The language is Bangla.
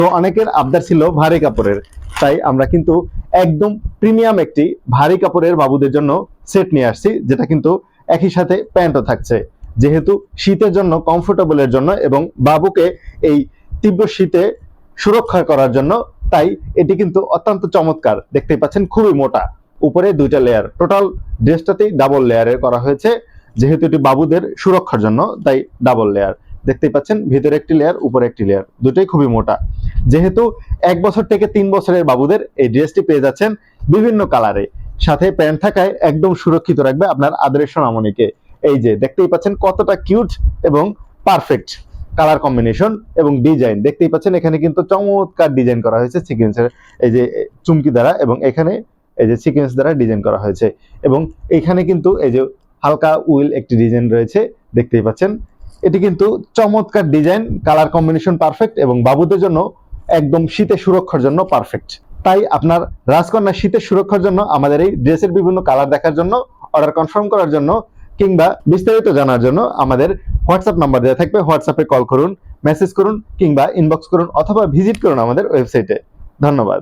তো অনেকের আবদার ছিল ভারী কাপড়ের, তাই আমরা কিন্তু একদম প্রিমিয়াম একটি ভারী কাপড়ের বাবুদের জন্য সেট নিয়ে আসছি, যেটা কিন্তু একই সাথে প্যান্টও থাকছে। যেহেতু শীতের জন্য কমফোর্টেবলের জন্য এবং বাবুকে এই তীব্র শীতে সুরক্ষা করার জন্য, তাই এটি কিন্তু অত্যন্ত চমৎকার। দেখতেই পাচ্ছেন খুবই মোটা, উপরে দুইটা লেয়ার, টোটাল ড্রেসটাতেই ডাবল লেয়ারের করা হয়েছে। যেহেতু এটি বাবুদের সুরক্ষার জন্য, তাই ডাবল লেয়ার। দেখতেই পাচ্ছেন ভিতরে একটি লেয়ার, উপরে একটি লেয়ার, দুটোই খুবই মোটা। যেহেতু 1 বছর থেকে 3 বছরের বাবুদের এই ড্রেসটি পেয়ে যাচ্ছেন বিভিন্ন কালারে, সাথে প্যান্ট থাকায় একদম সুরক্ষিত রাখবে আপনার আদরের সোনামণিকে। এই যে দেখতেই পাচ্ছেন কতটা কিউট এবং পারফেক্ট কালার কম্বিনেশন এবং ডিজাইন। দেখতেই পাচ্ছেন এখানে কিন্তু চমৎকার ডিজাইন করা হয়েছে সিকোয়েন্সের, এই যে চুমকি দ্বারা, এবং এখানে এই যে সিকোয়েন্স দ্বারা ডিজাইন করা হয়েছে। এবং এখানে কিন্তু এই যে হালকা উইল একটি ডিজাইন রয়েছে, দেখতেই পাচ্ছেন। এটি কিন্তু চমৎকার ডিজাইন, কালার কম্বিনেশন পারফেক্ট এবং বাবুদের জন্য একদম শীতের সুরক্ষার জন্য পারফেক্ট। তাই আপনার রাজকন্যা শীতের সুরক্ষার জন্য আমাদের এই ড্রেসের বিভিন্ন কালার দেখার জন্য, অর্ডার কনফার্ম করার জন্য কিংবা বিস্তারিত জানার জন্য আমাদের হোয়াটসঅ্যাপ নাম্বার দেওয়া থাকবে। হোয়াটসঅ্যাপে কল করুন, মেসেজ করুন কিংবা ইনবক্স করুন অথবা ভিজিট করুন আমাদের ওয়েবসাইটে। ধন্যবাদ।